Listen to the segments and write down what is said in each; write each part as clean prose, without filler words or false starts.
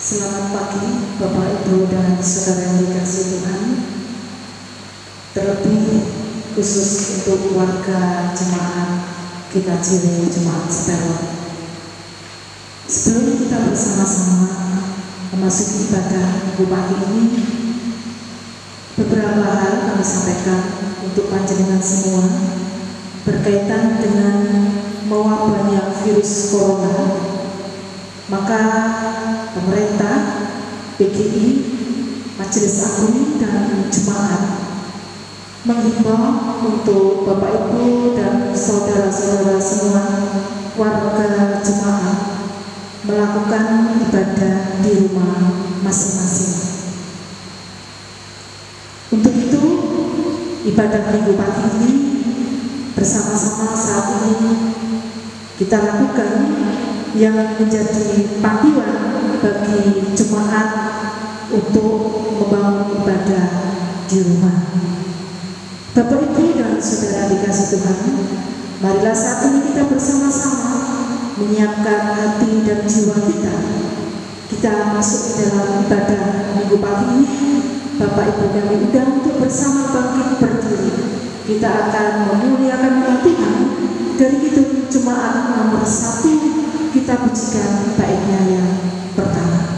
Selamat pagi Bapak Ibu dan saudara yang dikasihi Tuhan. Terlebih khusus untuk warga jemaat GKJW Jemaat Seperon. Sebelum kita bersama-sama memasuki ibadah minggu pagi ini, beberapa hal kami sampaikan untuk panjenengan semua berkaitan dengan mewabahnya virus corona. Maka pemerintah, PGI, Majelis Agung dan Jemaat menghimbau untuk Bapak Ibu dan saudara-saudara semua warga jemaat melakukan ibadah di rumah masing-masing. Untuk itu, ibadah minggu pagi ini bersama-sama saat ini kita lakukan yang menjadi panduan bagi jemaat untuk membangun ibadah di rumah. Bapak Ibu dan saudara dikasih Tuhan, marilah saat ini kita bersama-sama menyiapkan hati dan jiwa kita. Kita masuk ke dalam ibadah minggu pagi ini. Bapak Ibu kami undang untuk bersama bangkit berdiri. Kita akan memuliakan nama Tuhan. Dari itu jemaat nomor 1 kita pujikan baiknya yang pertama.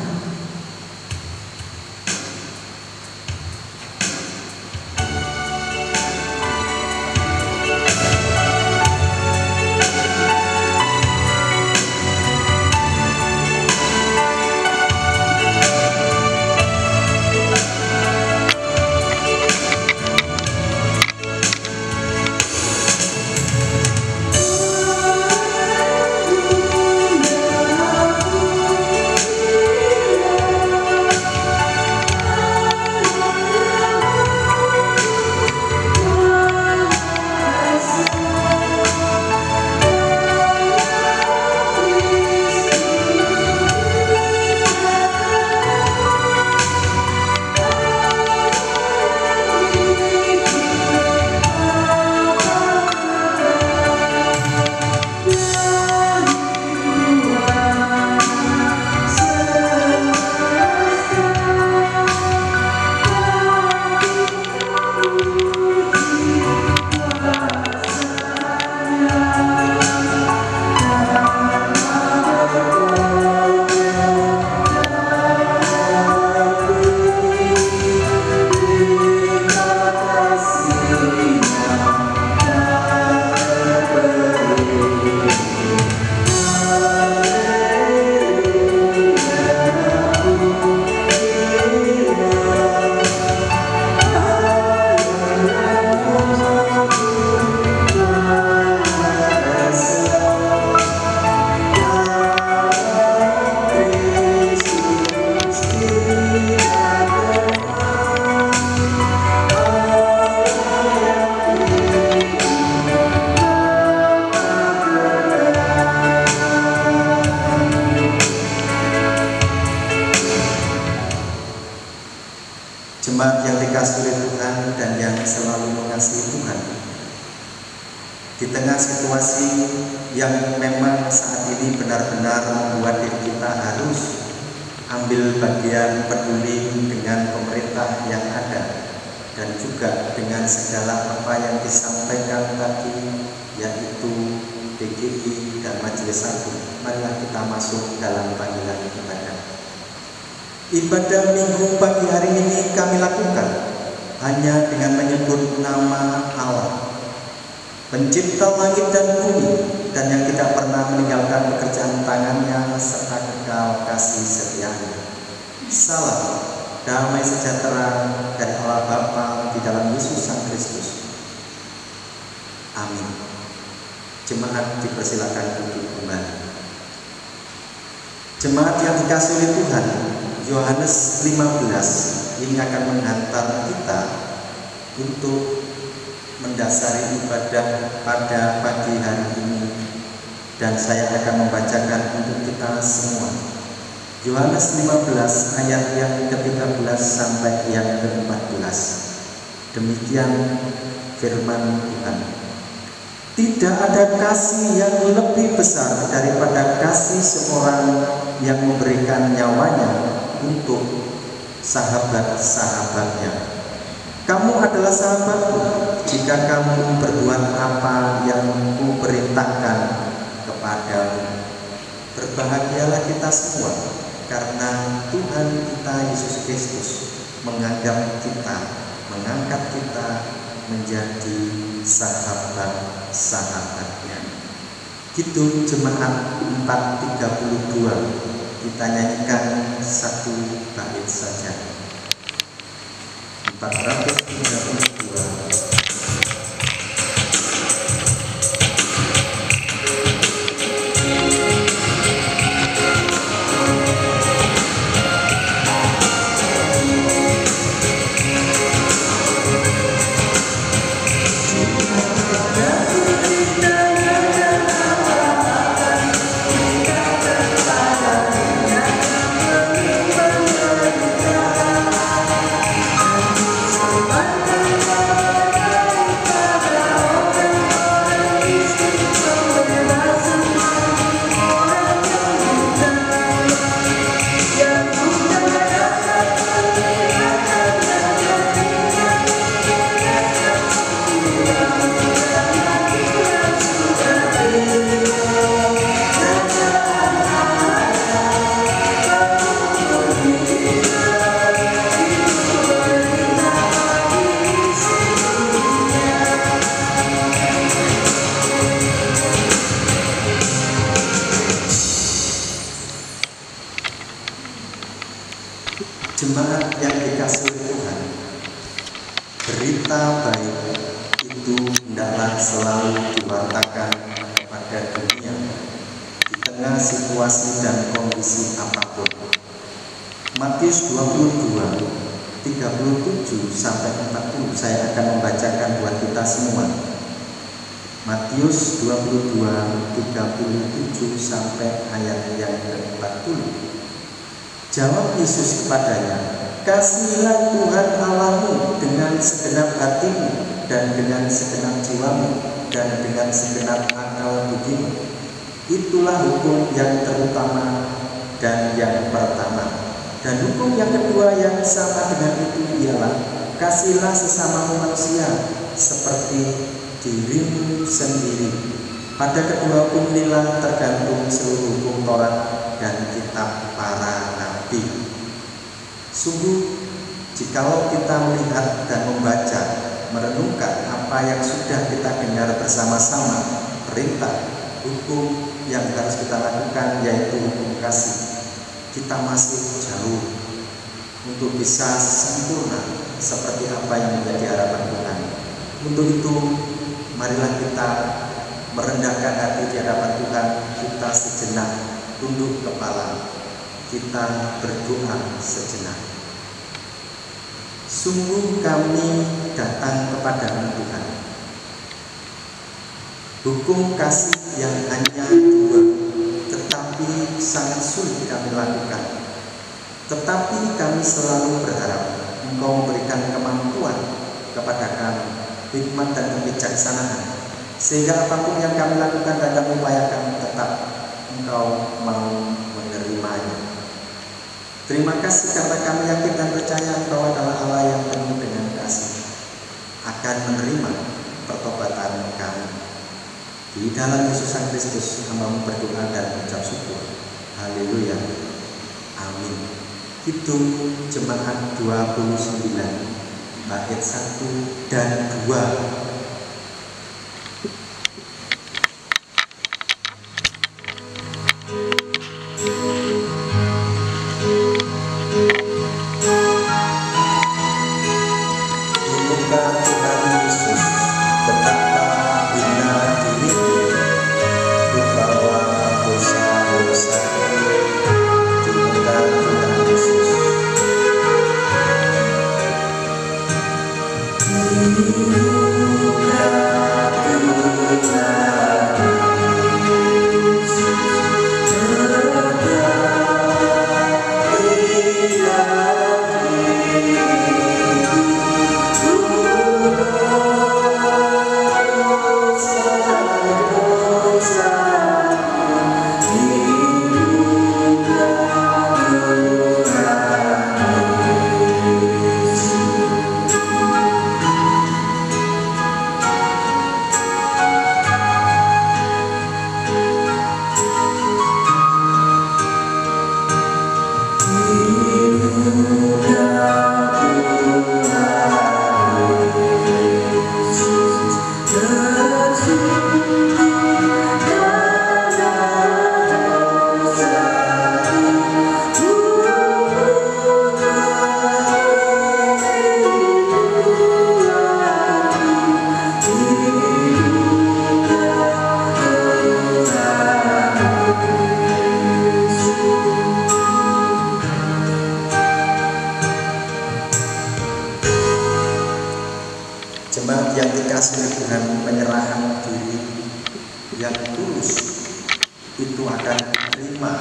Jemaat yang dikasihi oleh Tuhan dan yang selalu mengasihi Tuhan, di tengah situasi yang memang saat ini benar-benar membuat diri kita harus ambil bagian peduli dengan pemerintah yang ada dan juga dengan segala apa yang disampaikan tadi, yaitu PGI dan Majelis Agung. Marilah kita masuk dalam panggilan ibadah. Ibadah minggu pagi hari ini kami lakukan hanya dengan menyebut nama Allah, pencipta langit dan bumi, dan yang tidak pernah meninggalkan pekerjaan tangannya serta kekal kasih setianya. Salam damai sejahtera dari Allah Bapa di dalam Yesus Sang Kristus. Amin. Jemaat dipersilakan duduk kembali. Jemaat yang dikasihi oleh Tuhan, Yohanes 15 ini akan menghantar kita untuk mendasari ibadah pada pagi hari ini, dan saya akan membacakan untuk kita semua. Yohanes 15 ayat yang ke-13 sampai yang ke-14. Demikian firman Tuhan. Tidak ada kasih yang lebih besar daripada kasih seorang yang memberikan nyawanya untuk sahabat-sahabatnya. Kamu adalah sahabatku jika kamu berbuat apa yang kuperintahkan kepadamu. Berbahagialah kita semua karena Tuhan kita Yesus Kristus mengangkat kita menjadi sahabat-sahabatnya. Gitu jemaat 432. Kita nyanyikan satu bait saja. 432. Jemaat yang dikasihi Tuhan, berita baik itu hendaklah selalu diwartakan kepada dunia di tengah situasi dan kondisi apapun. Matius 22 37 sampai 40 saya akan membacakan buat kita semua. Matius 22 37 sampai ayat yang ke-40. Jawab Yesus kepadanya, "Kasihilah Tuhan Allahmu dengan segenap hatimu dan dengan segenap jiwamu dan dengan segenap akal budimu. Itulah hukum yang terutama dan yang pertama. Dan hukum yang kedua yang sama dengan itu ialah, kasihilah sesamamu manusia seperti dirimu sendiri. Pada kedua hukum inilah tergantung seluruh hukum Taurat dan kitab para nabi." Sungguh, jikalau kita melihat dan membaca, merenungkan apa yang sudah kita dengar bersama-sama, perintah, hukum yang harus kita lakukan yaitu hukum kasih, kita masih jauh untuk bisa sempurna seperti apa yang menjadi harapan Tuhan. Untuk itu, marilah kita merendahkan hati di hadapan Tuhan, kita sejenak tunduk kepala, kita berdoa sejenak. Sungguh kami datang kepadamu Tuhan. Hukum kasih yang hanya dua, tetapi sangat sulit kami lakukan. Tetapi kami selalu berharap Engkau memberikan kemampuan kepada kami, hikmat dan kebijaksanaan, sehingga apapun yang kami lakukan dan kami upayakan tetap Engkau mau menerimanya. Terima kasih karena kami yakin dan percaya Engkau adalah Allah yang penuh dengan kasih, akan menerima pertobatan kami. Di dalam Yesus Kristus hamba berdoa dan mengucap syukur. Haleluya. Amin. Itu jemaat 29 bait 1 dan 2. Thank you. itu akan diterima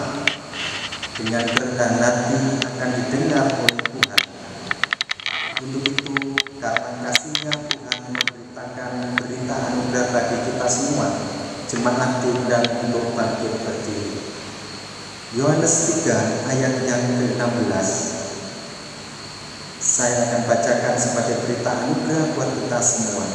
dengan kerendahan hati, akan didengar oleh Tuhan. Untuk itu, karena kasih-Nya Tuhan memberitakan berita anugerah bagi kita semua, jemaat diundang untuk bangkit berdiri. Yohanes 3 ayat yang ke-16 saya akan bacakan sebagai berita anugerah buat kita semua.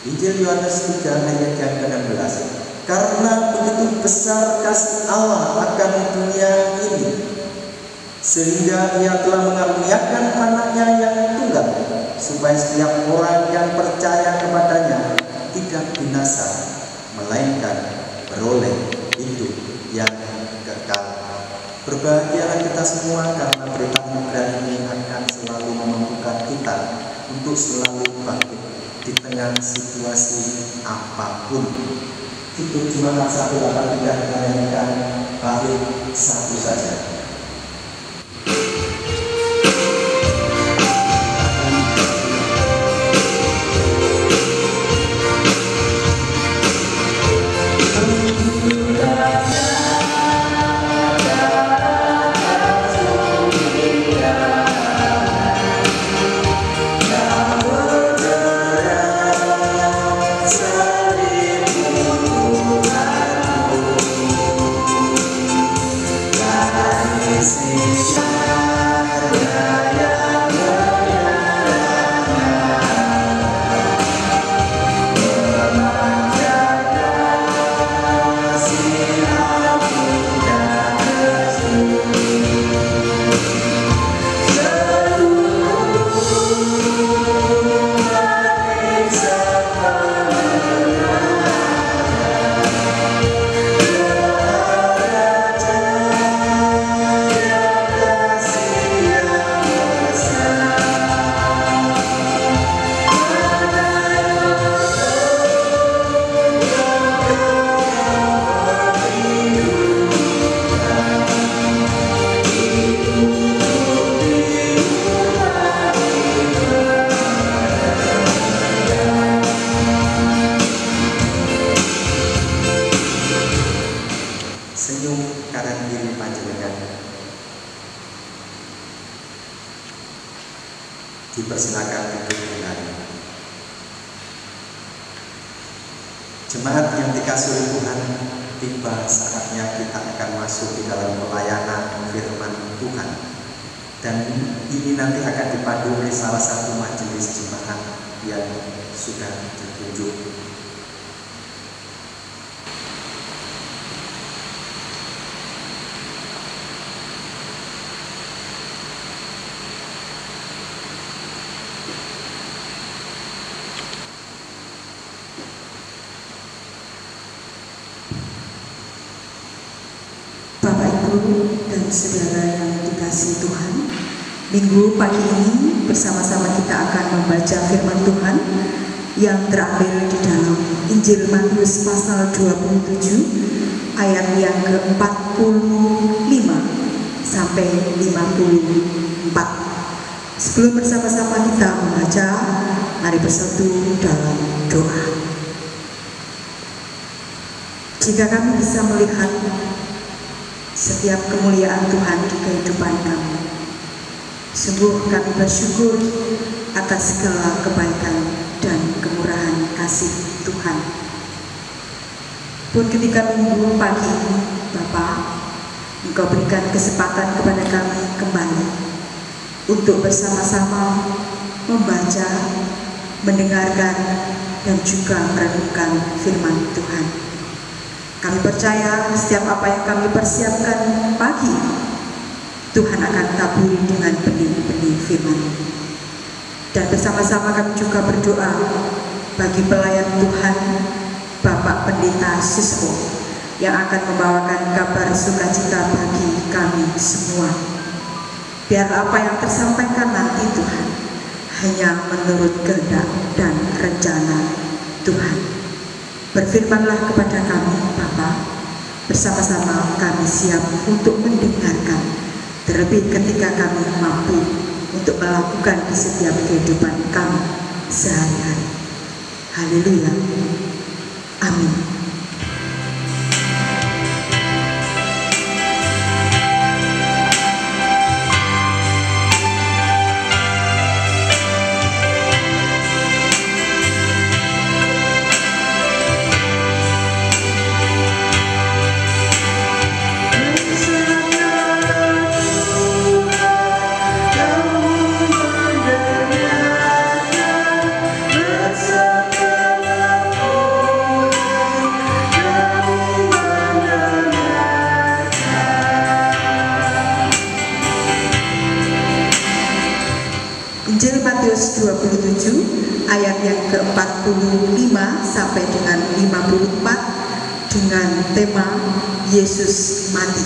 Injil Yohanes 3 ayat yang ke-16. Karena begitu besar kasih Allah akan dunia ini, sehingga Ia telah mengaruniakan Anaknya yang tunggal, supaya setiap orang yang percaya kepadanya tidak binasa, melainkan beroleh hidup yang kekal. Berbahagialah kita semua karena berita anugerah ini akan selalu memampukan kita untuk selalu bangkit di tengah situasi apapun. Itu cuma 183 kita nyanyikan bait satu saja. Dipersilakan untuk kembali. Jemaat yang dikasihi oleh Tuhan, tiba saatnya kita akan masuk di dalam pelayanan firman Tuhan. Dan ini nanti akan dipandu oleh salah satu majelis jemaat yang sudah ditunjuk. Dan saudara yang dikasihi Tuhan, minggu pagi ini bersama-sama kita akan membaca firman Tuhan yang terambil di dalam Injil Matius pasal 27 ayat yang ke-45 sampai 54. Sebelum bersama-sama kita membaca, mari bersatu dalam doa. Jika kami bisa melihat setiap kemuliaan Tuhan di kehidupan kami, sungguh kami bersyukur atas segala kebaikan dan kemurahan kasih Tuhan. Pun ketika minggu pagi ini, Bapa, Engkau berikan kesempatan kepada kami kembali untuk bersama-sama membaca, mendengarkan, dan juga merenungkan firman Tuhan. Kami percaya setiap apa yang kami persiapkan pagi, Tuhan akan taburi dengan benih-benih firman. Dan bersama-sama kami juga berdoa bagi pelayan Tuhan, Bapak Pendeta Sisko, yang akan membawakan kabar sukacita bagi kami semua. Biar apa yang tersampaikan nanti Tuhan hanya menurut kehendak dan rencana Tuhan. Berfirmanlah kepada kami, Bapa. Bersama-sama kami siap untuk mendengarkan, terlebih ketika kami mampu untuk melakukan di setiap kehidupan kami sehari-hari. Haleluya. Amin. dengan tema Yesus mati.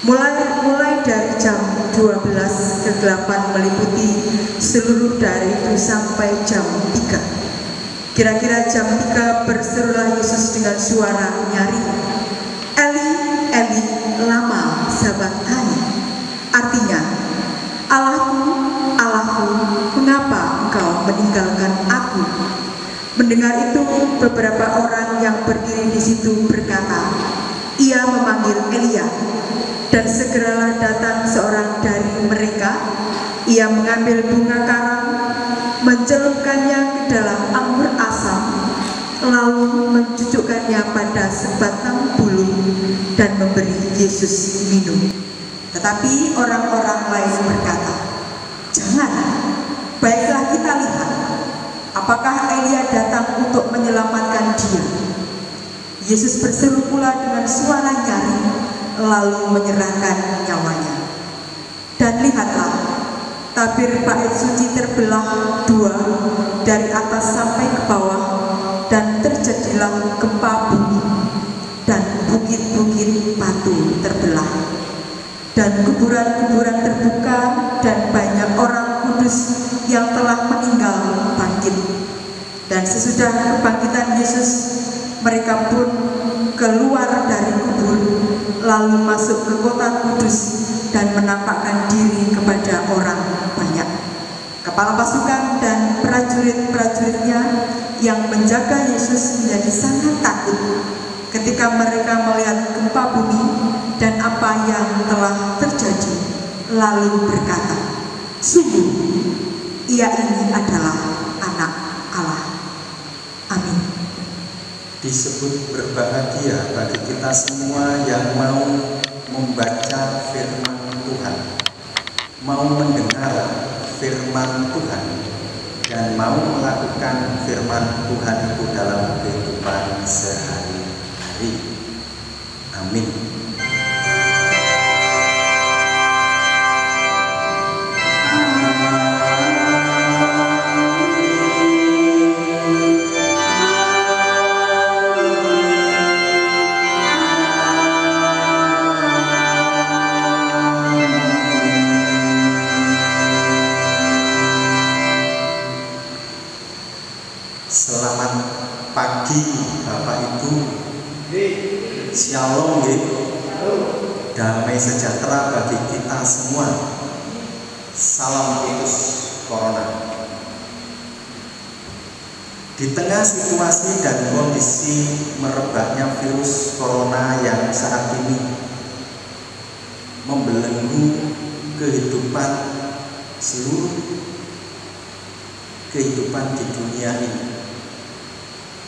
Mulai dari jam 12 ke 8 meliputi seluruh dari itu sampai jam 3. Kira-kira jam 3 berserulah Yesus dengan suara nyaring, "Eli, Eli, lama sabachthani." Artinya, "Allahku, Allahku, mengapa engkau meninggalkan aku?" Mendengar itu, beberapa orang yang berdiri di situ berkata, "Ia memanggil Elia." Dan segeralah datang seorang dari mereka. Ia mengambil bunga karang, mencelupkannya ke dalam anggur asam, lalu mencucukkannya pada sebatang bulu dan memberi Yesus minum. Tetapi orang-orang lain berkata, "Jangan, baiklah kita lihat, apakah Elia datang untuk menyelamatkan dia." Yesus berseru pula dengan suara nyaring, lalu menyerahkan nyawanya. Dan lihatlah, tabir bait suci terbelah dua dari atas sampai ke bawah, dan terjadilah gempa bumi, dan bukit-bukit batu terbelah, dan kuburan-kuburan terbuka, dan banyak orang kudus yang telah meninggal bangkit. Dan sesudah kebangkitan Yesus, mereka pun keluar dari kubur, lalu masuk ke kota kudus dan menampakkan diri kepada orang banyak. Kepala pasukan dan prajurit-prajuritnya yang menjaga Yesus menjadi sangat takut ketika mereka melihat gempa bumi dan apa yang telah terjadi, lalu berkata, "Sungguh, ia ini adalah Anak Allah." Amin. Disebut berbahagia bagi kita semua yang mau membaca firman Tuhan, mau mendengar firman Tuhan, dan mau melakukan firman Tuhan itu dalam kehidupan sehari-hari. Amin. Selamat pagi Bapak Ibu. Shalom, damai sejahtera bagi kita semua. Salam virus corona. Di tengah situasi dan kondisi merebaknya virus corona yang saat ini membelenggu kehidupan seluruh kehidupan di dunia ini,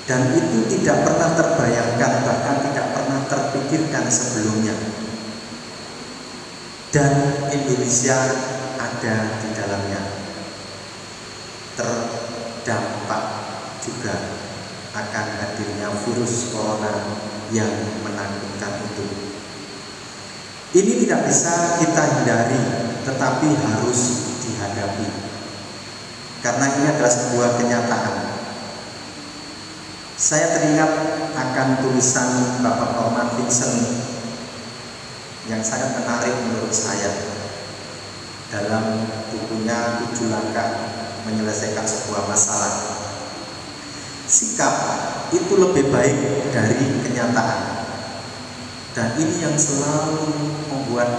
dan itu tidak pernah terbayangkan, bahkan tidak pernah terpikirkan sebelumnya, dan Indonesia ada di dalamnya, terdampak juga akan hadirnya virus corona yang menakutkan itu. Ini tidak bisa kita hindari, tetapi harus dihadapi, karena ini adalah sebuah kenyataan. Saya teringat akan tulisan Bapak Norman Vincent yang sangat menarik menurut saya dalam bukunya 7 Langkah Menyelesaikan Sebuah Masalah. Sikap itu lebih baik dari kenyataan, dan ini yang selalu membuat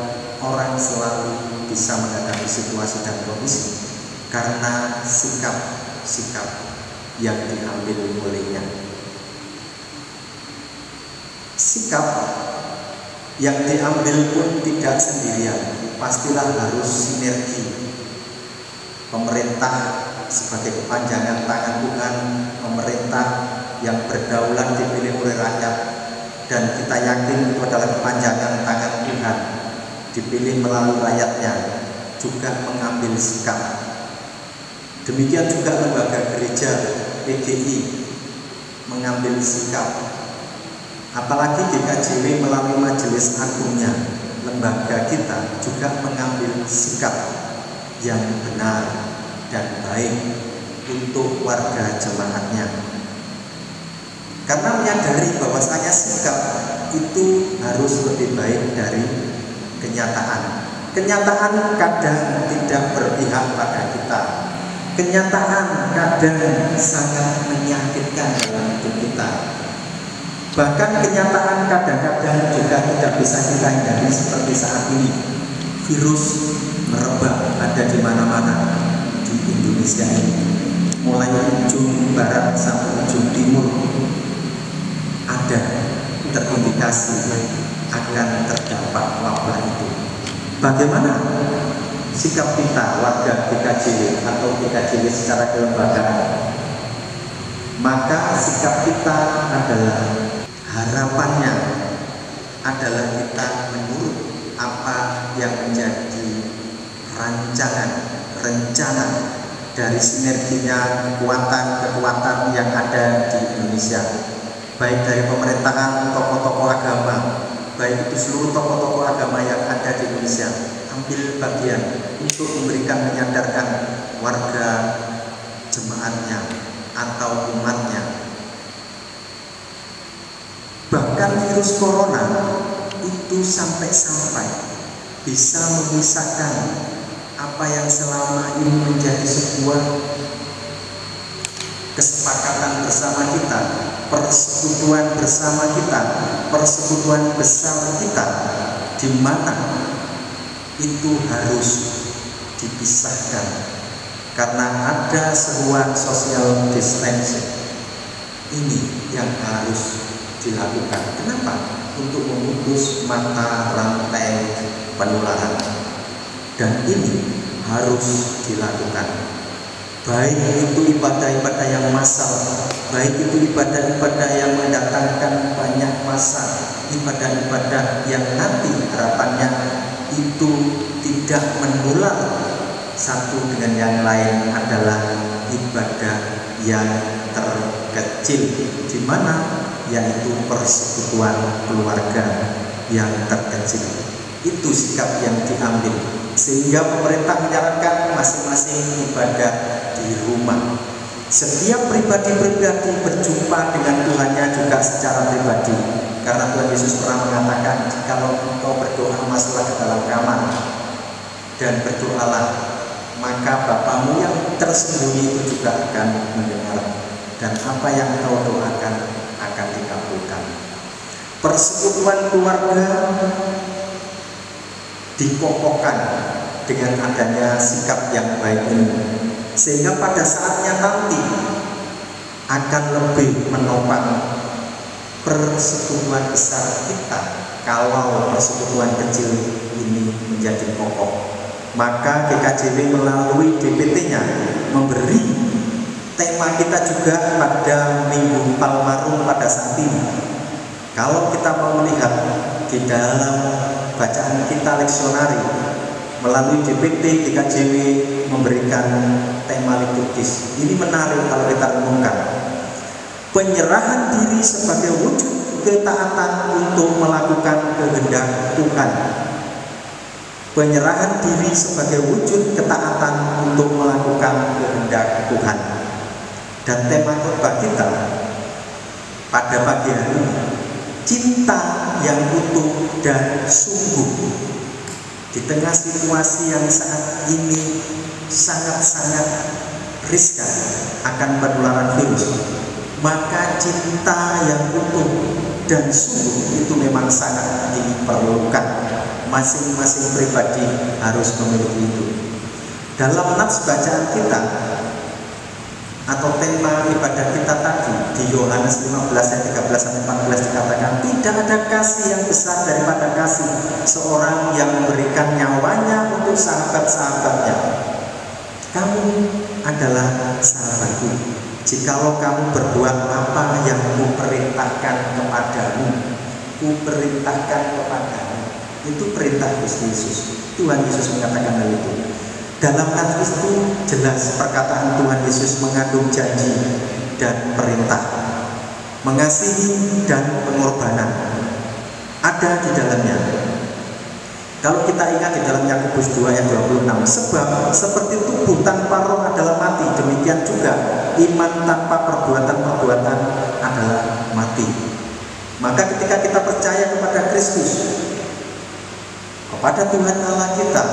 orang selalu bisa menghadapi situasi dan kondisi, karena sikap yang diambil olehnya. Sikap yang diambil pun tidak sendirian, pastilah harus sinergi. Pemerintah sebagai kepanjangan tangan Tuhan, pemerintah yang berdaulat dipilih oleh rakyat, dan kita yakin itu adalah kepanjangan tangan Tuhan, dipilih melalui rakyatnya, juga mengambil sikap. Demikian juga lembaga gereja PGI mengambil sikap. Apalagi GKJW melalui majelis agungnya, lembaga kita juga mengambil sikap yang benar dan baik untuk warga jemaatnya. karena menyadari bahwasanya sikap itu harus lebih baik dari kenyataan. Kenyataan kadang tidak berpihak pada kita. Kenyataan kadang sangat menyakitkan dalam hidup kita. Bahkan kenyataan kadang-kadang juga tidak bisa kita hindari seperti saat ini. Virus merebak ada di mana-mana di Indonesia ini. Mulai ujung barat sampai ujung timur ada terindikasi akan terdampak wabah itu. Bagaimana sikap kita warga GKJW atau GKJW secara kelembagaan? Maka sikap kita adalah, harapannya adalah kita menurut apa yang menjadi rencana dari sinerginya kekuatan yang ada di Indonesia, baik dari pemerintahan, tokoh-tokoh agama, baik itu seluruh tokoh-tokoh agama yang ada di Indonesia, ambil bagian untuk memberikan, menyadarkan warga jemaatnya atau umatnya. Bahkan virus corona itu sampai-sampai bisa memisahkan apa yang selama ini menjadi sebuah kesepakatan bersama kita, persekutuan bersama kita, persekutuan besar kita, di mana itu harus dipisahkan karena ada seruan social distancing. Ini yang harus dilakukan. Kenapa? Untuk memutus mata rantai penularan. Dan ini harus dilakukan. Baik itu ibadah-ibadah yang massal, baik itu ibadah-ibadah yang mendatangkan banyak massa, ibadah-ibadah yang nanti harapannya itu tidak menular satu dengan yang lain adalah ibadah yang terkecil, di mana yaitu persekutuan keluarga yang terkecil. Itu sikap yang diambil, sehingga pemerintah menyarankan masing-masing ibadah di rumah. Setiap pribadi-pribadi berjumpa dengan Tuhannya juga secara pribadi, karena Tuhan Yesus pernah mengatakan, jikalau engkau berdoa masuklah ke dalam kamar dan berdoalah, maka Bapamu yang tersembunyi itu juga akan mendengar, dan apa yang kau doakan akan dikabulkan. Persekutuan keluarga dikokohkan dengan adanya sikap yang baik ini, sehingga pada saatnya nanti akan lebih menopang persekutuan besar kita. Kalau persekutuan kecil ini menjadi kokoh, maka GKJW melalui DPT-nya memberi tema kita juga pada Minggu Palmarum pada saat ini. Kalau kita mau melihat di dalam bacaan kita leksionari melalui DPT, GKJW memberikan tema liturgis. Ini menarik kalau kita renungkan. Penyerahan diri sebagai wujud ketaatan untuk melakukan kehendak Tuhan. Penyerahan diri sebagai wujud ketaatan untuk melakukan kehendak Tuhan. Dan tema khotbah kita pada pagi hari ini, cinta yang utuh dan sungguh. Di tengah situasi yang saat ini sangat-sangat riskan akan penularan virus, maka cinta yang utuh dan sungguh itu memang sangat diperlukan. Masing-masing pribadi harus memiliki itu. Dalam nats bacaan kita atau tema ibadah kita tadi di Yohanes 15 ayat 13-14 dikatakan, tidak ada kasih yang besar daripada kasih seorang yang memberikan nyawanya untuk sahabat-sahabatnya. Kamu adalah sahabatku jikalau kamu berbuat apa yang kuperintahkan kepadamu. Kuperintahkan kepadamu, itu perintah Gusti Yesus. Tuhan Yesus mengatakan hal itu. Dalam hal itu jelas perkataan Tuhan Yesus mengandung janji dan perintah. Mengasihi dan pengorbanan ada di dalamnya. Kalau kita ingat di dalam Yakobus 2 ayat 26, sebab seperti tubuh tanpa roh adalah mati, demikian juga iman tanpa perbuatan-perbuatan adalah mati. Maka ketika kita percaya kepada Kristus, kepada Tuhan Allah kita,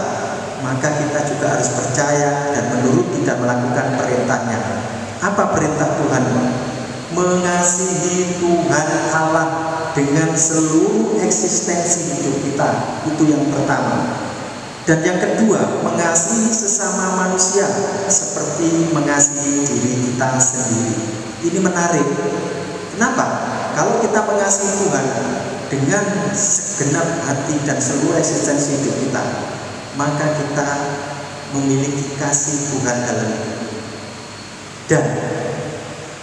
maka kita juga harus percaya dan menuruti dan melakukan perintahnya. Apa perintah Tuhan? Mengasihi Tuhan Allah dengan seluruh eksistensi hidup kita. Itu yang pertama. Dan yang kedua, mengasihi sesama manusia seperti mengasihi diri kita sendiri. Ini menarik. Kenapa? Kalau kita mengasihi Tuhan dengan segenap hati dan seluruh eksistensi hidup kita, maka kita memiliki kasih Tuhan dalam hidup. Dan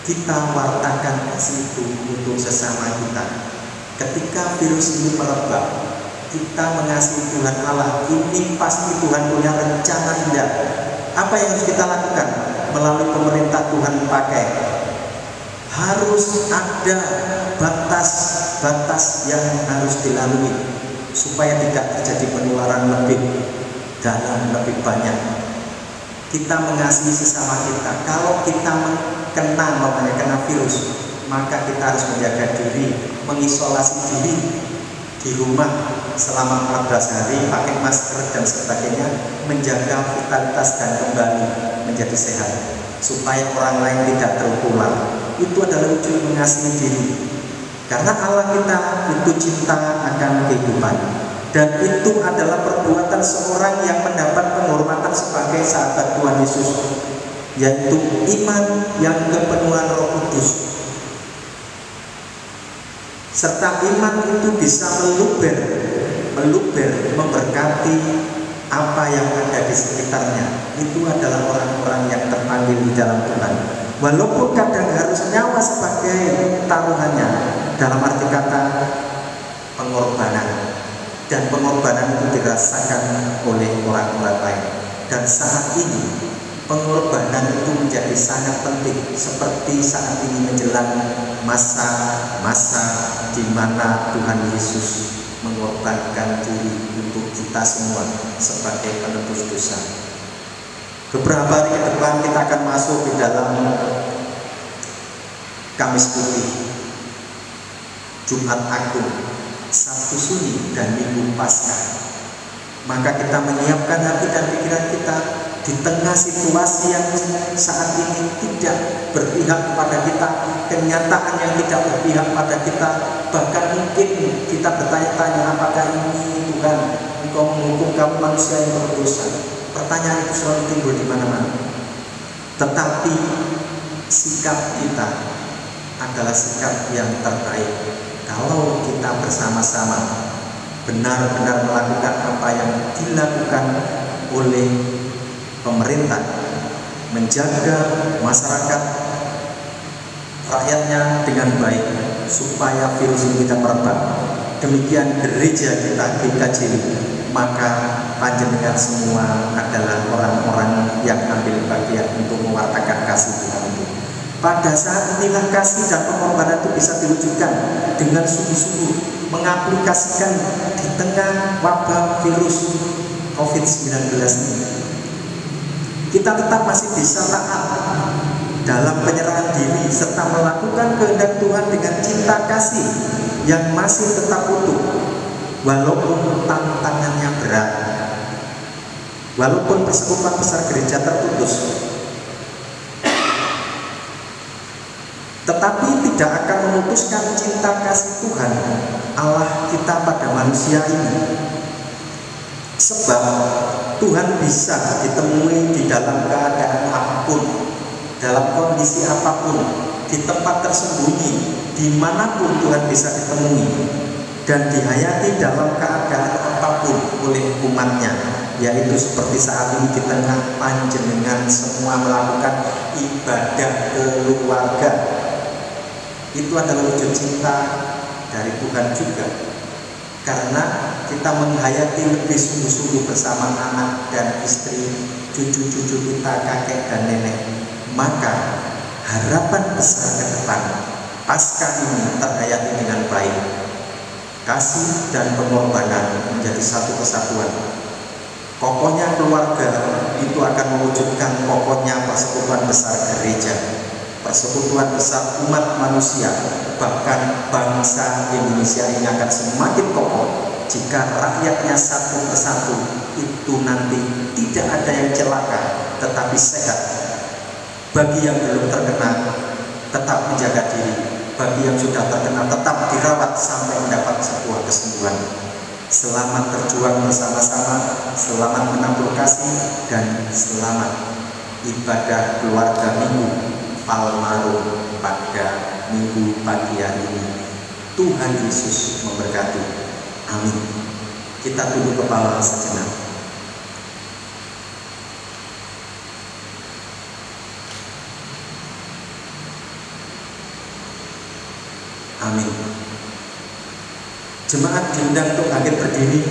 kita wartakan kasih itu untuk sesama kita. Ketika virus ini merebak, kita mengasihi Tuhan Allah, ini pasti Tuhan punya rencana indah. Apa yang harus kita lakukan? Melalui pemerintah Tuhan pakai, harus ada batas-batas yang harus dilalui supaya tidak terjadi penularan lebih dalam, lebih banyak. Kita mengasihi sesama kita. Kalau kita kena virus, maka kita harus menjaga diri, mengisolasi diri di rumah selama 14 hari, pakai masker dan sebagainya, menjaga vitalitas dan kembali menjadi sehat supaya orang lain tidak tertular. Itu adalah wujud mengasihi diri. Karena Allah kita itu cinta akan kehidupan, dan itu adalah perbuatan seorang yang mendapat penghormatan sebagai sahabat Tuhan Yesus, yaitu iman yang kepenuhan Roh Kudus. Serta iman itu bisa meluber, memberkati apa yang ada di sekitarnya. Itu adalah orang-orang yang terpanggil di dalam Tuhan. Walaupun kadang harus nyawa sebagai taruhannya, dalam arti kata pengorbanan. Dan pengorbanan itu dirasakan oleh orang-orang lain. Dan saat ini pengorbanan itu menjadi sangat penting, seperti saat ini menjelang masa-masa di mana Tuhan Yesus mengorbankan diri untuk kita semua sebagai penebus dosa. Beberapa hari ke depan kita akan masuk di dalam Kamis Putih, Jumat Agung, Sabtu Sunyi, dan Minggu Paskah. Maka kita menyiapkan hati dan pikiran kita di tengah situasi yang saat ini tidak berpihak pada kita, kenyataan yang tidak berpihak pada kita. Bahkan mungkin kita bertanya-tanya, apakah ini Tuhan Engkau menghukum kamu manusia yang berdosa? Pertanyaan itu selalu timbul di mana-mana. Tetapi sikap kita adalah sikap yang terbaik kalau kita bersama-sama benar-benar melakukan apa yang dilakukan oleh pemerintah, menjaga masyarakat rakyatnya dengan baik supaya virus ini tidak merebak. Demikian gereja kita GKJ, maka panjenengan semua adalah orang-orang yang ambil bagian untuk mewartakan kasih Tuhan itu. Pada saat inilah kasih dan pengorbanan itu bisa diwujudkan dengan sungguh-sungguh, mengaplikasikan di tengah wabah virus COVID-19 ini. Kita tetap masih bisa taat dalam penyerahan diri serta melakukan kehendak Tuhan dengan cinta kasih yang masih tetap utuh, walaupun tantangannya berat, walaupun persekutuan besar gereja terputus, tetapi tidak akan memutuskan cinta kasih Tuhan Allah kita pada manusia ini. Sebab Tuhan bisa ditemui di dalam keadaan apapun, dalam kondisi apapun, di tempat tersembunyi, dimanapun Tuhan bisa ditemui dan dihayati dalam keadaan apapun oleh umatnya, yaitu seperti saat ini di tengah panjenengan semua melakukan ibadah keluarga. Itu adalah wujud cinta dari Tuhan juga, karena kita menghayati lebih sungguh-sungguh bersama anak dan istri, cucu-cucu kita, kakek dan nenek. Maka harapan besar ke depan Paskah ini terhayati dengan baik. Kasih dan pengorbanan menjadi satu kesatuan. Kokohnya keluarga itu akan mewujudkan kokohnya persekutuan besar gereja. persekutuan besar umat manusia, bahkan bangsa Indonesia ini akan semakin kokoh jika rakyatnya satu persatu itu nanti tidak ada yang celaka tetapi sehat. Bagi yang belum terkena tetap menjaga diri, bagi yang sudah terkena tetap dirawat sampai mendapat sebuah kesembuhan. Selamat berjuang bersama-sama, selamat menabur kasih, dan selamat ibadah keluarga Minggu Palmarum pada Minggu pagi hari ini. Tuhan Yesus memberkati. Amin. Kita tunduk kepala sejenak. Amin. Jemaat diundang untuk bangkit berdiri.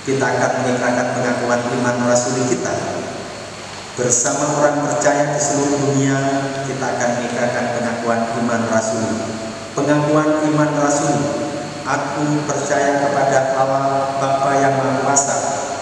Kita akan mengikrarkan pengakuan iman rasuli kita. Bersama orang percaya di seluruh dunia, kita akan mengikrarkan pengakuan iman rasuli. Pengakuan iman rasuli. Aku percaya kepada Allah Bapa yang Maha Kuasa,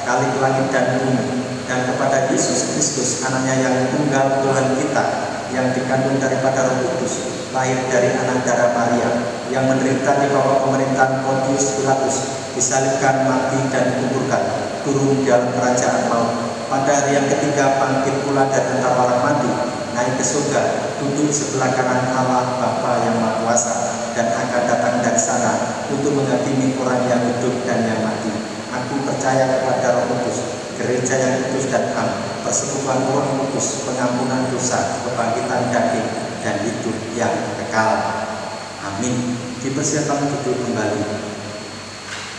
Khalik langit dan bumi, dan kepada Yesus Kristus, anaknya yang tunggal Tuhan kita, yang dikandung daripada Roh Kudus, lahir dari anak darah Maria, yang menderita di bawah pemerintahan Pontius Pilatus, disalibkan, mati, dan dikuburkan, turun dalam kerajaan maut. Pada hari yang ketiga bangkit pula dari antara orang mati, naik ke surga, duduk sebelah kanan Allah Bapa yang Maha Kuasa, dan akan datang dari sana untuk menghakimi orang yang hidup dan yang mati. Aku percaya kepada Roh Kudus, gereja yang kudus dan am, persekutuan Roh Kudus, pengampunan dosa, kebangkitan daging, dan hidup yang kekal. Amin. Dipersilakan duduk kembali.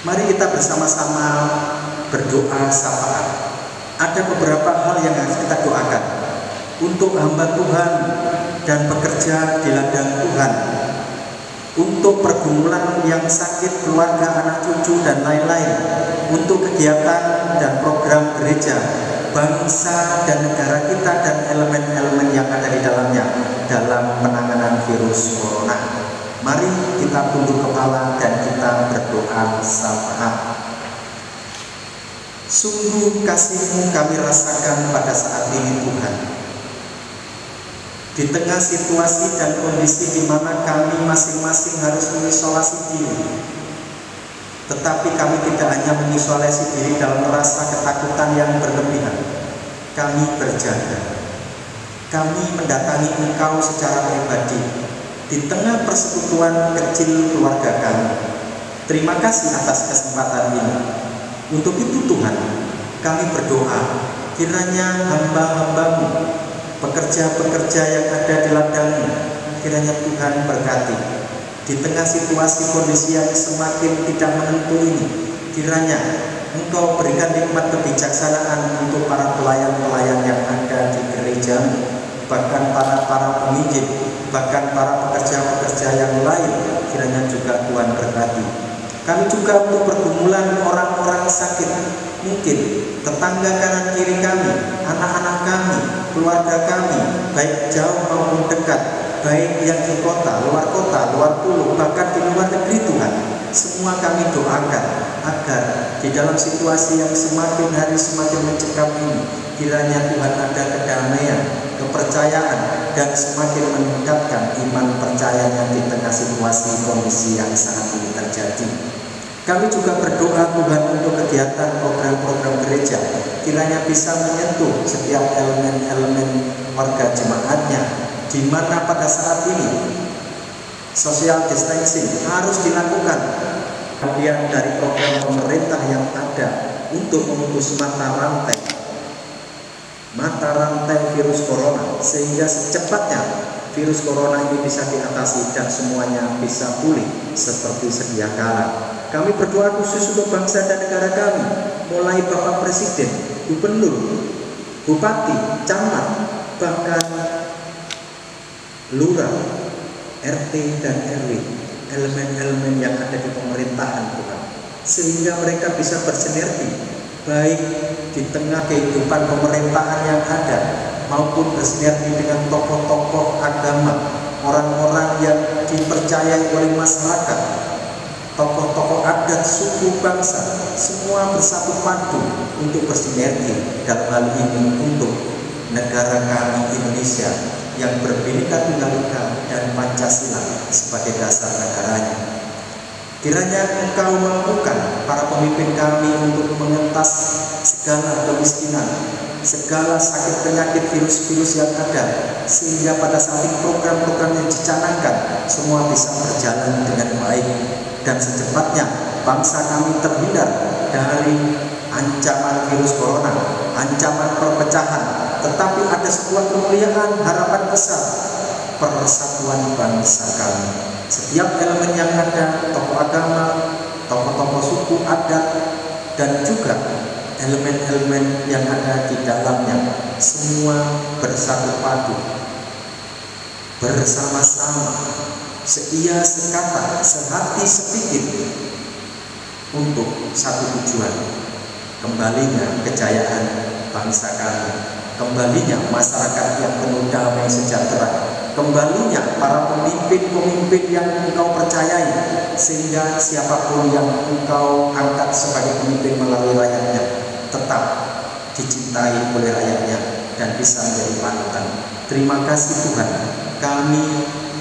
Mari kita bersama-sama berdoa syafaat. Ada beberapa hal yang harus kita doakan untuk hamba Tuhan dan bekerja di ladang Tuhan, untuk pergumulan yang sakit keluarga, anak cucu, dan lain-lain, untuk kegiatan dan program gereja, bangsa dan negara kita, dan elemen-elemen yang ada di dalamnya dalam penanganan virus corona. Mari kita tunduk kepala dan kita berdoa syafaat. Sungguh kasih-Mu kami rasakan pada saat ini Tuhan. Di tengah situasi dan kondisi di mana kami masing-masing harus mengisolasi diri, tetapi kami tidak hanya mengisolasi diri dalam rasa ketakutan yang berlebihan. Kami berjaga. Kami mendatangi Engkau secara pribadi di tengah persekutuan kecil keluarga kami. Terima kasih atas kesempatan ini. Untuk itu Tuhan, kami berdoa kiranya hamba-hamba-Mu, pekerja-pekerja yang ada di ladang-Mu, kiranya Tuhan berkati. Di tengah situasi kondisi yang semakin tidak menentu ini, kiranya Engkau berikan nikmat kebijaksanaan untuk para pelayan-pelayan yang ada di gereja-Mu, bahkan para penginjil, bahkan para pekerja-pekerja yang lain, kiranya juga Tuhan berkati. Kami juga untuk pergumulan orang-orang sakit, mungkin tetangga kanan kiri kami, anak-anak kami, keluarga kami, baik jauh maupun dekat, baik yang di kota, luar pulau, bahkan di luar negeri Tuhan. Semua kami doakan agar di dalam situasi yang semakin hari semakin mencekam ini, kiranya Tuhan ada kedamaian, kepercayaan, dan semakin meningkatkan iman percayanya di tengah situasi kondisi yang saat ini terjadi. Kami juga berdoa Tuhan untuk kegiatan program-program gereja, kiranya bisa menyentuh setiap elemen-elemen warga jemaatnya, di mana pada saat ini social distancing harus dilakukan. Bagian dari program pemerintah yang ada untuk memutus mata rantai virus corona, sehingga secepatnya virus corona ini bisa diatasi dan semuanya bisa pulih seperti sedia kala. Kami berdoa khusus untuk bangsa dan negara kami, mulai Bapak Presiden, Gubernur, Bupati, Camat, bahkan Lurah, RT dan RW, elemen-elemen yang ada di pemerintahan Tuhan, sehingga mereka bisa bersinergi baik di tengah kehidupan pemerintahan yang ada maupun bersinergi dengan tokoh-tokoh agama, orang-orang yang dipercayai oleh masyarakat, tokoh-tokoh adat, suku, bangsa, semua bersatu padu untuk bersinergi dalam hal ini untuk negara kami Indonesia, yang berbhinneka tunggal ika dan Pancasila sebagai dasar negaranya. Kiranya Engkau mampukan para pemimpin kami untuk mengentas segala kemiskinan, segala sakit penyakit virus-virus yang ada, sehingga pada saat ini program-program yang dicanangkan semua bisa berjalan dengan baik, dan secepatnya bangsa kami terhindar dari ancaman virus corona, ancaman perpecahan, tetapi ada sebuah kemuliaan harapan besar, persatuan bangsa kami. Setiap elemen yang ada, tokoh agama, tokoh-tokoh suku adat, dan juga elemen-elemen yang ada di dalamnya, semua bersatu padu, bersama-sama, seia sekata, sehati sepikir, untuk satu tujuan: kembalinya kejayaan bangsa kami, kembalinya masyarakat yang penuh damai sejahtera, kembalinya para pemimpin-pemimpin yang Engkau percayai, sehingga siapapun yang Engkau angkat sebagai pemimpin melalui rakyatnya tetap dicintai oleh rakyatnya dan bisa menjadi panutan. Terima kasih Tuhan, kami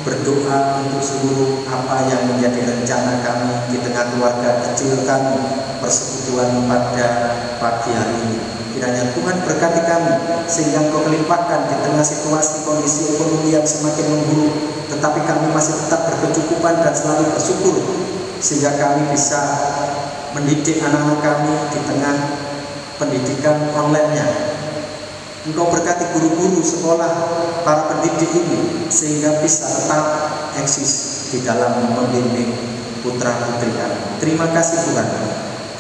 berdoa untuk seluruh apa yang menjadi rencana kami di tengah keluarga kecil kami, persekutuan pada pagi hari ini. Kiranya Tuhan berkati kami, sehingga Engkau melimpahkan di tengah situasi kondisi ekonomi yang semakin memburuk, tetapi kami masih tetap berkecukupan dan selalu bersyukur, sehingga kami bisa mendidik anak-anak kami di tengah pendidikan online-nya. Engkau berkati guru-guru sekolah, para pendidik ini, sehingga bisa tetap eksis di dalam membimbing putra-putri kami. Terima kasih Tuhan,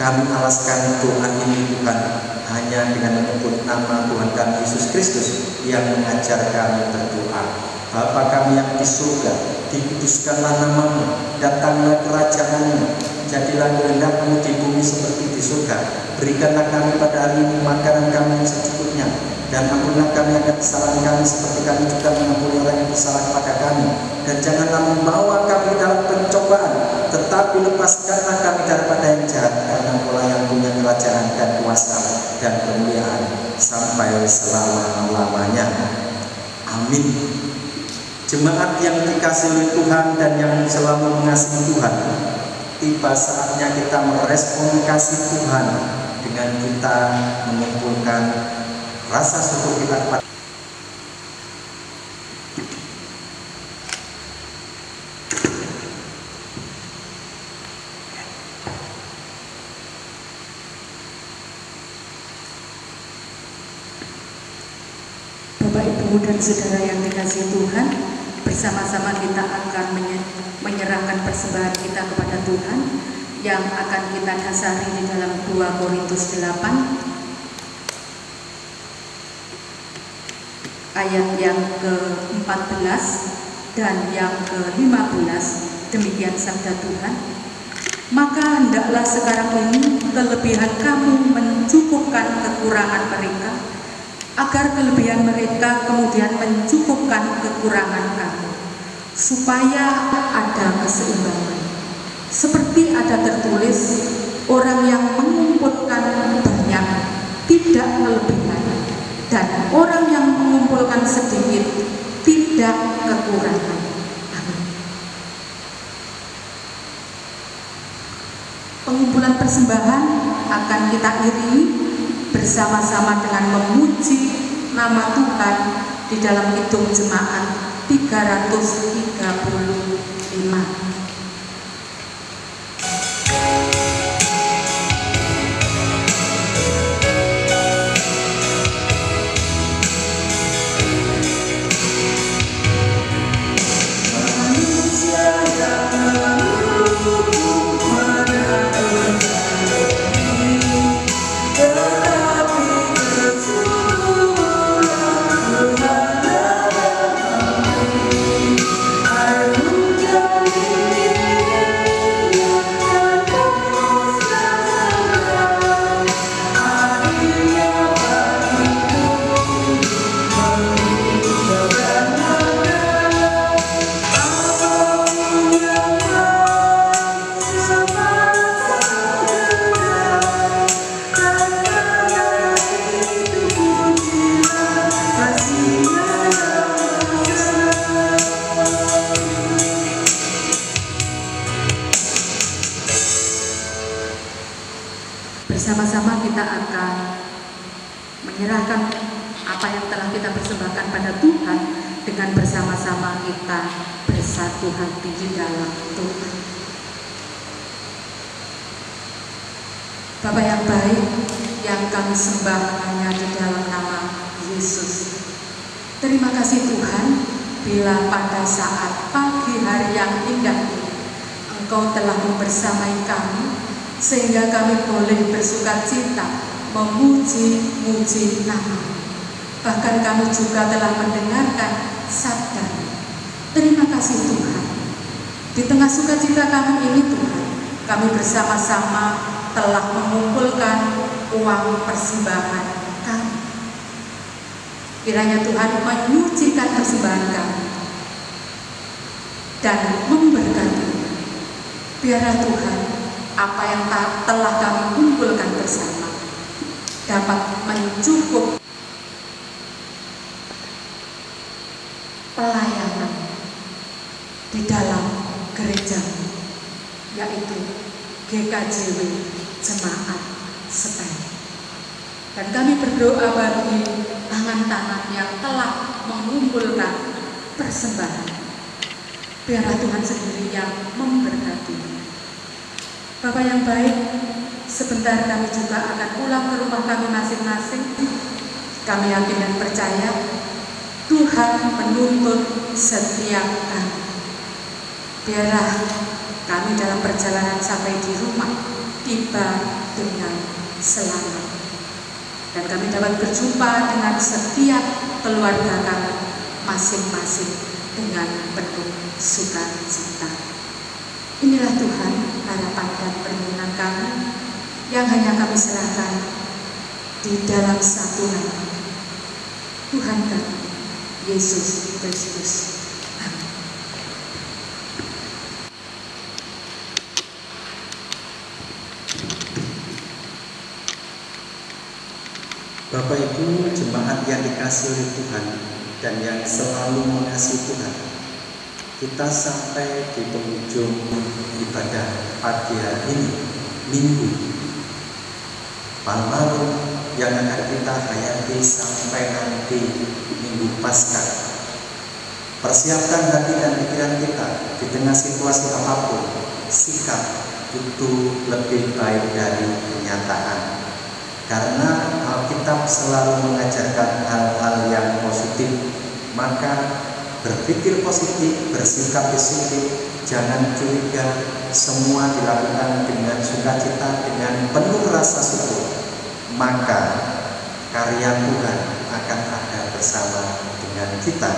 kami alaskan doa ini Tuhan hanya dengan menyebut nama Tuhan kami Yesus Kristus yang mengajar kami berdoa. Bapa kami yang di surga, dikuduskanlah namamu, datanglah kerajaan-Mu, jadilah kehendak-Mu di bumi seperti di surga. Berikanlah kami pada hari ini makanan kami yang secukupnya, dan ampunilah kami akan kesalahan kami seperti kami juga mengampuni orang yang bersalah kepada kami. Dan janganlah membawa kami dalam pencobaan, tetapi lepaskanlah kami daripada yang jahat, karena Engkau yang punya kerajaan dan kuasa dan kemuliaan sampai selama-lamanya. Amin. Jemaat yang dikasihi oleh Tuhan dan yang selalu mengasihi Tuhan, tiba saatnya kita merespon kasih Tuhan dengan kita mengumpulkan rasa syukur kita kepada Bapak, Ibu, dan Saudara yang dikasihi Tuhan, bersama-sama kita akan menyerahkan persembahan kita kepada Tuhan yang akan kita dasari di dalam 2 Korintus 8 ayat yang ke-14 dan yang ke-15. Demikian sabda Tuhan. Maka hendaklah sekarang ini kelebihan kamu mencukupkan kekurangan mereka, agar kelebihan mereka kemudian mencukupkan kekurangan kamu, supaya ada keseimbangan. Seperti ada tertulis, orang yang mengumpulkan banyak tidak kelebihan, dan orang yang mengumpulkan sedikit tidak kekurangan. Amin. Pengumpulan persembahan akan kita iringi bersama-sama dengan memuji nama Tuhan di dalam Kidung Jemaat 335. I bersama-sama kita akan menyerahkan apa yang telah kita persembahkan pada Tuhan dengan bersama-sama kita bersatu hati di dalam Tuhan. Bapa yang baik, yang kami sembah hanya di dalam nama Yesus. Terima kasih Tuhan, bila pada saat pagi hari yang indah ini Engkau telah membersamai kami, sehingga kami boleh bersukacita memuji-muji nama-Mu. Bahkan kami juga telah mendengarkan sabda. Terima kasih Tuhan. Di tengah sukacita kami ini Tuhan, kami bersama-sama telah mengumpulkan uang persembahan kami. Kiranya Tuhan menyucikan persembahan kami dan memberkati. Biarlah Tuhan apa yang telah kami kumpulkan bersama dapat mencukup pelayanan di dalam gereja, yaitu GKJW Jemaat Sepen. Dan kami berdoa bagi tangan-tangan yang telah mengumpulkan persembahan. Biarlah Tuhan sendiri yang memberkati. Bapak yang baik, sebentar kami juga akan pulang ke rumah kami masing-masing. Kami yakin dan percaya Tuhan menuntut setiap kami. Biarlah kami dalam perjalanan sampai di rumah tiba dengan selamat, dan kami dapat berjumpa dengan setiap keluarga kami masing-masing dengan penuh sukacita. Inilah Tuhan harapan dan permohonan kami yang hanya kami serahkan di dalam satu nama, Tuhan kami Yesus Kristus. Amin. Bapak Ibu jemaat yang dikasihi oleh Tuhan dan yang selalu mengasihi Tuhan, kita sampai di penghujung ibadah pagi hari ini, Minggu Palmarum, yang akan kita hayati sampai nanti Minggu Paskah. Persiapkan hati dan pikiran kita di tengah situasi apapun, sikap itu lebih baik dari kenyataan. Karena Alkitab selalu mengajarkan hal-hal yang positif, maka berpikir positif, bersikap positif, jangan curiga, semua dilakukan dengan sukacita, dengan penuh rasa syukur. Maka karya Tuhan akan ada bersama dengan kita.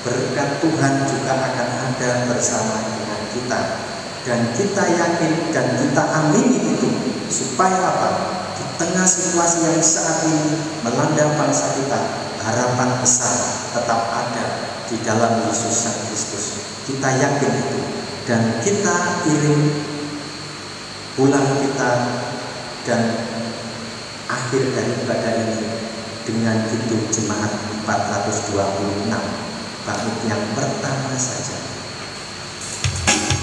Berkat Tuhan juga akan ada bersama dengan kita. Dan kita yakin dan kita amini itu, supaya apa? Di tengah situasi yang saat ini melanda bangsa kita, harapan besar tetap ada di dalam Yesus Kristus. Kita yakin itu, dan kita iring pulang kita dan akhir dari ibadah ini dengan hidup jemaat 426 bait yang pertama saja.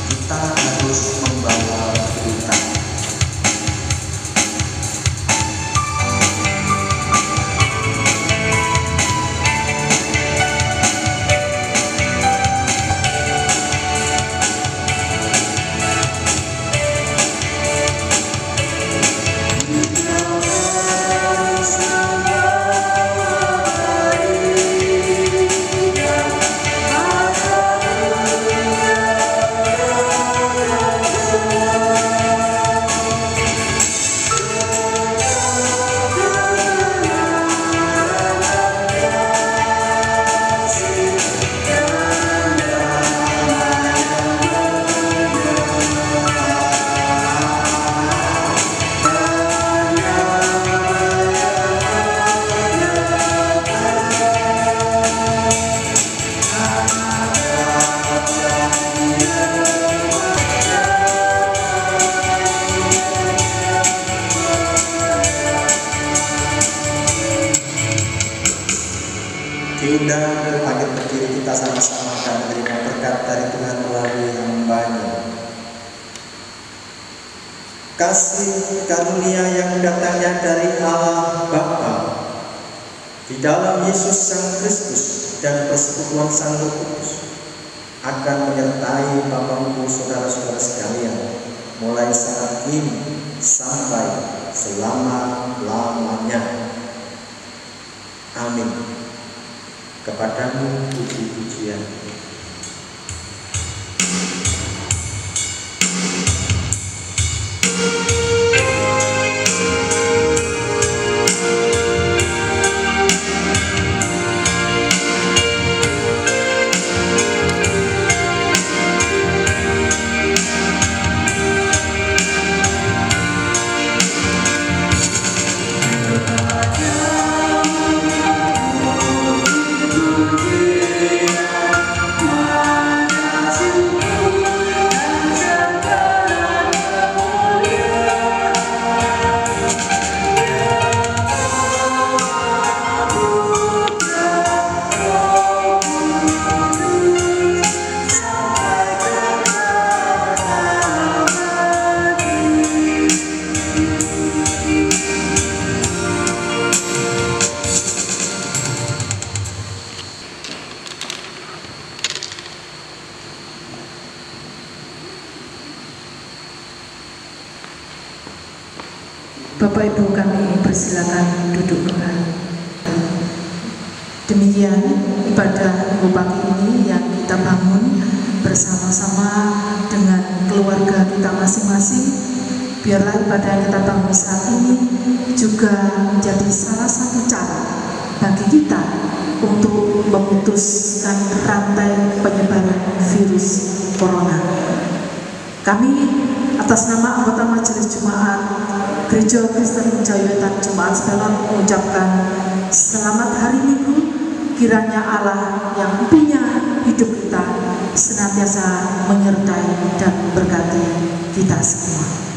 Kita harus membawa berita. Diundang bangkit berdiri, kita sama-sama akan menerima berkat dari Tuhan melalui hamba-Nya. kasih karunia yang datangnya dari Allah Bapa di dalam Yesus Sang Kristus dan persekutuan Sang Roh Kudus akan menyertai Bapak Ibu saudara-saudara sekalian mulai saat ini sampai selama-lamanya. Amin. Kepadamu puji-pujian. Bapak Ibu, kami persilakan duduk kembali. Demikian ibadah Minggu pagi ini yang kita bangun bersama-sama dengan keluarga kita masing-masing. Biarlah ibadah yang kita bangun saat ini juga menjadi salah satu cara bagi kita untuk memutuskan rantai penyebaran virus corona. Kami atas nama anggota Majelis Jemaat Gereja Kristen Jayawetan Jemaat Spelon mengucapkan selamat hari Minggu. Kiranya Allah yang punya hidup kita senantiasa menyertai dan berkati kita semua.